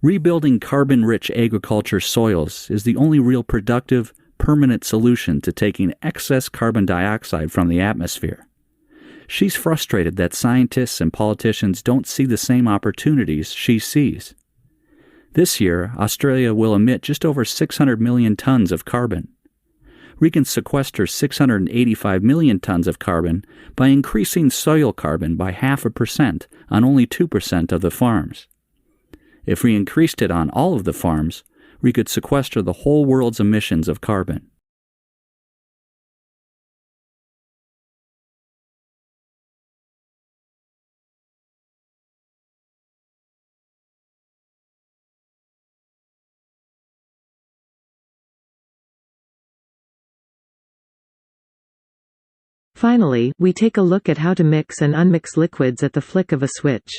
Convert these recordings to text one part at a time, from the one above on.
Rebuilding carbon-rich agriculture soils is the only real productive, permanent solution to taking excess carbon dioxide from the atmosphere. She's frustrated that scientists and politicians don't see the same opportunities she sees. This year, Australia will emit just over 600 million tons of carbon. We can sequester 685 million tons of carbon by increasing soil carbon by 0.5% on only 2% of the farms. If we increased it on all of the farms, we could sequester the whole world's emissions of carbon. Finally, we take a look at how to mix and unmix liquids at the flick of a switch.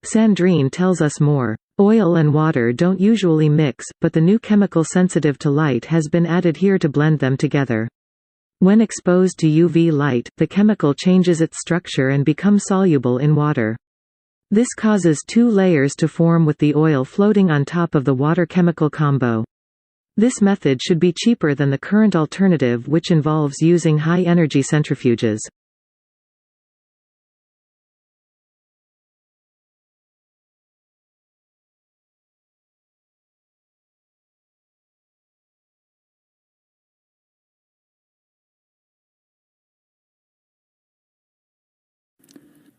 Sandrine tells us more. Oil and water don't usually mix, but the new chemical sensitive to light has been added here to blend them together. When exposed to UV light, the chemical changes its structure and becomes soluble in water. This causes two layers to form with the oil floating on top of the water-chemical combo. This method should be cheaper than the current alternative, which involves using high-energy centrifuges.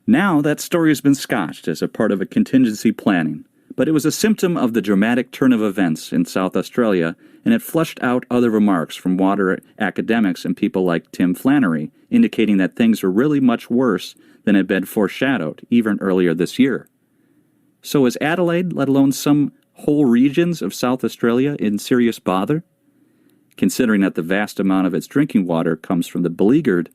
Now that story has been scotched as a part of a contingency planning, but it was a symptom of the dramatic turn of events in South Australia, and it flushed out other remarks from water academics and people like Tim Flannery, indicating that things were really much worse than had been foreshadowed even earlier this year. So is Adelaide, let alone some whole regions of South Australia, in serious bother? Considering that the vast amount of its drinking water comes from the beleaguered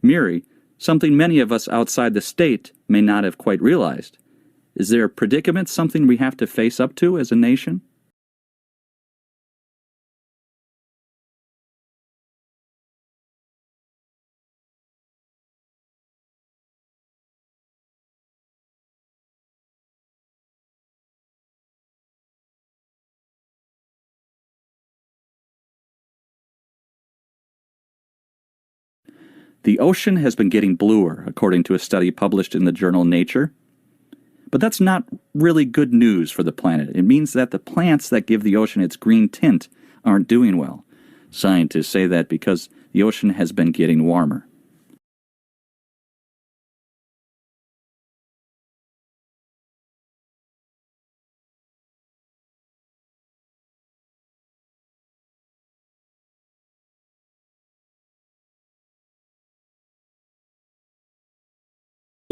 Miri, something many of us outside the state may not have quite realized. Is there a predicament, something we have to face up to as a nation? The ocean has been getting bluer, according to a study published in the journal Nature. But that's not really good news for the planet. It means that the plants that give the ocean its green tint aren't doing well. Scientists say that because the ocean has been getting warmer.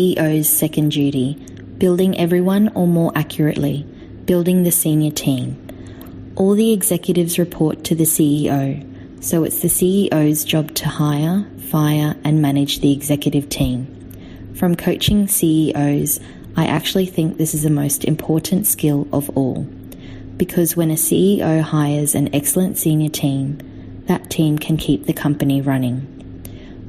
CEO's second duty, building everyone, or more accurately, building the senior team. All the executives report to the CEO, so it's the CEO's job to hire, fire, and manage the executive team. From coaching CEOs, I actually think this is the most important skill of all, because when a CEO hires an excellent senior team, that team can keep the company running.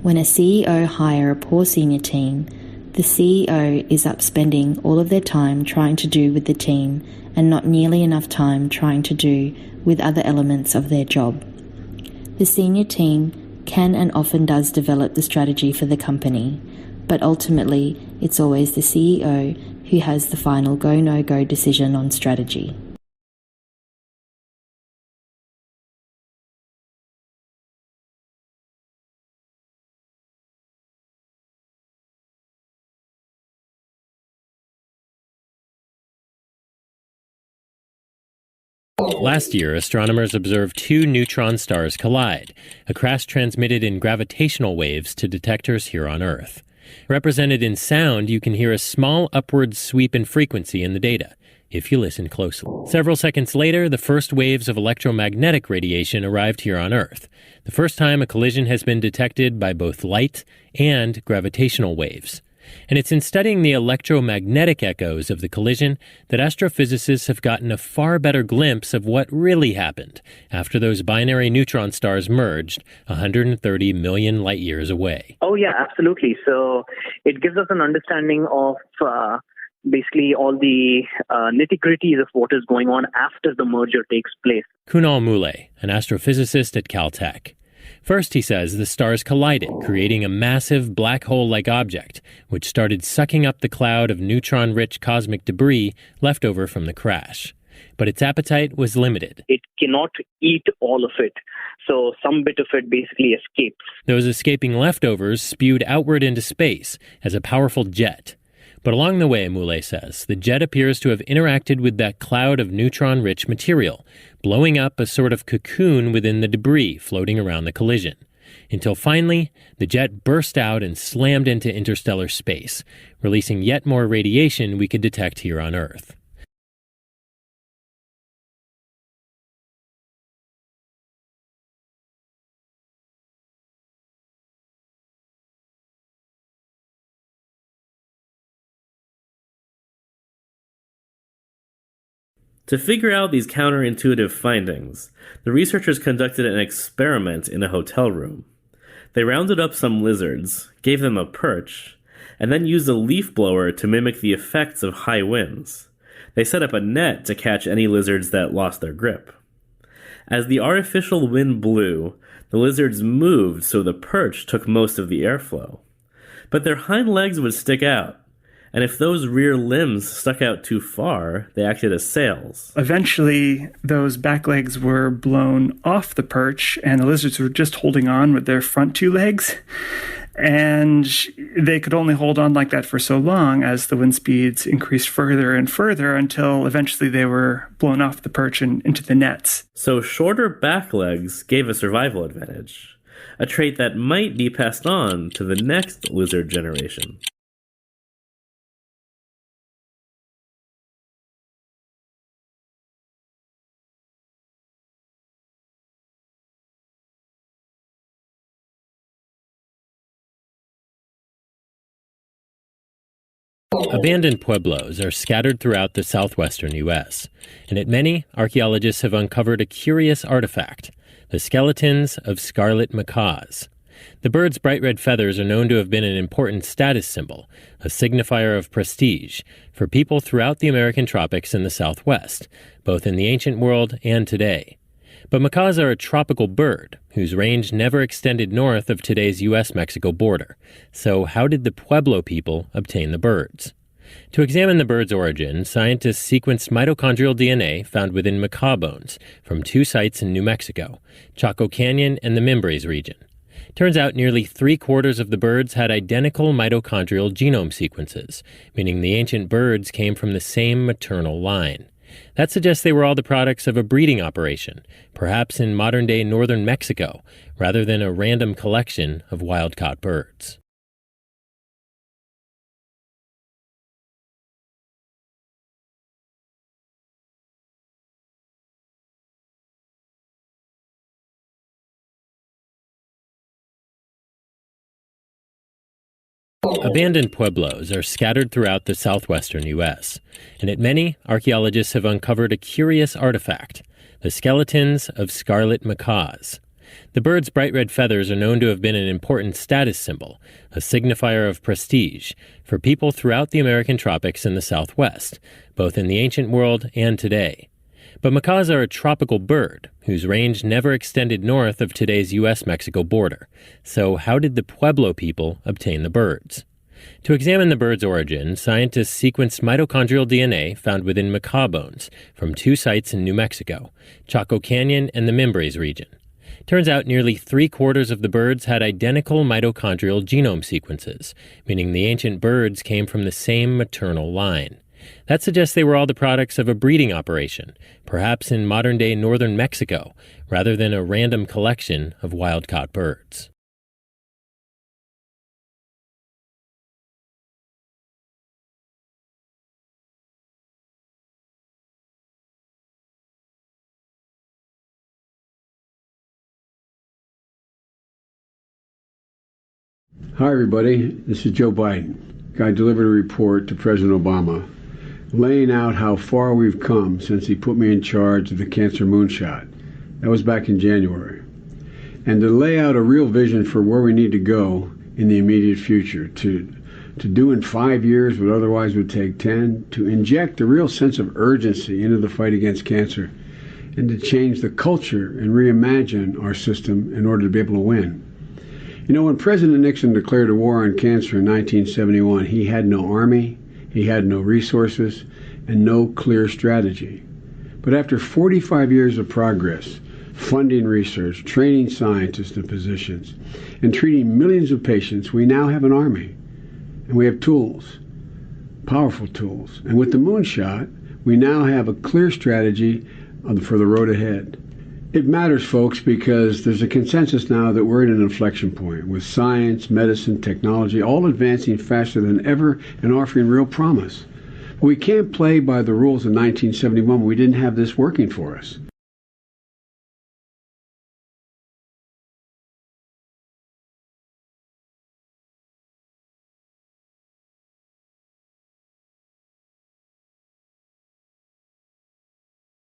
When a CEO hires a poor senior team, the CEO is up spending all of their time trying to do with the team and not nearly enough time trying to do with other elements of their job. The senior team can and often does develop the strategy for the company, but ultimately it's always the CEO who has the final go-no-go decision on strategy. Last year, astronomers observed two neutron stars collide, a crash transmitted in gravitational waves to detectors here on Earth. Represented in sound, you can hear a small upward sweep in frequency in the data, if you listen closely. Several seconds later, the first waves of electromagnetic radiation arrived here on Earth, the first time a collision has been detected by both light and gravitational waves. And it's in studying the electromagnetic echoes of the collision that astrophysicists have gotten a far better glimpse of what really happened after those binary neutron stars merged 130 million light years away. Oh, yeah, absolutely. So it gives us an understanding of basically all the nitty-gritties of what is going on after the merger takes place. Kunal Muley, an astrophysicist at Caltech. First, he says, the stars collided, creating a massive black hole-like object, which started sucking up the cloud of neutron-rich cosmic debris left over from the crash. But its appetite was limited. It cannot eat all of it, so some bit of it basically escapes. Those escaping leftovers spewed outward into space as a powerful jet. But along the way, Muley says, the jet appears to have interacted with that cloud of neutron-rich material, blowing up a sort of cocoon within the debris floating around the collision. Until finally, the jet burst out and slammed into interstellar space, releasing yet more radiation we could detect here on Earth. To figure out these counterintuitive findings, the researchers conducted an experiment in a hotel room. They rounded up some lizards, gave them a perch, and then used a leaf blower to mimic the effects of high winds. They set up a net to catch any lizards that lost their grip. As the artificial wind blew, the lizards moved so the perch took most of the airflow. But their hind legs would stick out, and if those rear limbs stuck out too far, they acted as sails. Eventually, those back legs were blown off the perch, and the lizards were just holding on with their front two legs. And they could only hold on like that for so long as the wind speeds increased further and further until eventually they were blown off the perch and into the nets. So shorter back legs gave a survival advantage, a trait that might be passed on to the next lizard generation. Abandoned pueblos are scattered throughout the southwestern U.S., and at many, archaeologists have uncovered a curious artifact, the skeletons of scarlet macaws. The bird's bright red feathers are known to have been an important status symbol, a signifier of prestige, for people throughout the American tropics and the Southwest, both in the ancient world and today. But macaws are a tropical bird, whose range never extended north of today's U.S.-Mexico border. So how did the Pueblo people obtain the birds? To examine the bird's origin, scientists sequenced mitochondrial DNA found within macaw bones from two sites in New Mexico, Chaco Canyon and the Mimbres region. Turns out nearly 3/4 of the birds had identical mitochondrial genome sequences, meaning the ancient birds came from the same maternal line. That suggests they were all the products of a breeding operation, perhaps in modern-day northern Mexico, rather than a random collection of wild-caught birds. Abandoned pueblos are scattered throughout the southwestern U.S., and at many, archaeologists have uncovered a curious artifact, the skeletons of scarlet macaws. The bird's bright red feathers are known to have been an important status symbol, a signifier of prestige, for people throughout the American tropics and the Southwest, both in the ancient world and today. But macaws are a tropical bird, whose range never extended north of today's U.S.-Mexico border. So how did the Pueblo people obtain the birds? To examine the bird's origin, scientists sequenced mitochondrial DNA found within macaw bones from two sites in New Mexico, Chaco Canyon and the Mimbres region. Turns out nearly 3/4 of the birds had identical mitochondrial genome sequences, meaning the ancient birds came from the same maternal line. That suggests they were all the products of a breeding operation, perhaps in modern-day northern Mexico, rather than a random collection of wild-caught birds. Hi, everybody. This is Joe Biden. I delivered a report to President Obama laying out how far we've come since he put me in charge of the cancer moonshot. That was back in January. And to lay out a real vision for where we need to go in the immediate future, to do in 5 years what otherwise would take 10, to inject a real sense of urgency into the fight against cancer, and to change the culture and reimagine our system in order to be able to win. You know, when President Nixon declared a war on cancer in 1971, he had no army, he had no resources, and no clear strategy. But after 45 years of progress, funding research, training scientists and physicians, and treating millions of patients, we now have an army. And we have tools, powerful tools. And with the moonshot, we now have a clear strategy for the road ahead. It matters, folks, because there's a consensus now that we're at an inflection point with science, medicine, technology, all advancing faster than ever and offering real promise. But we can't play by the rules of 1971 when we didn't have this working for us.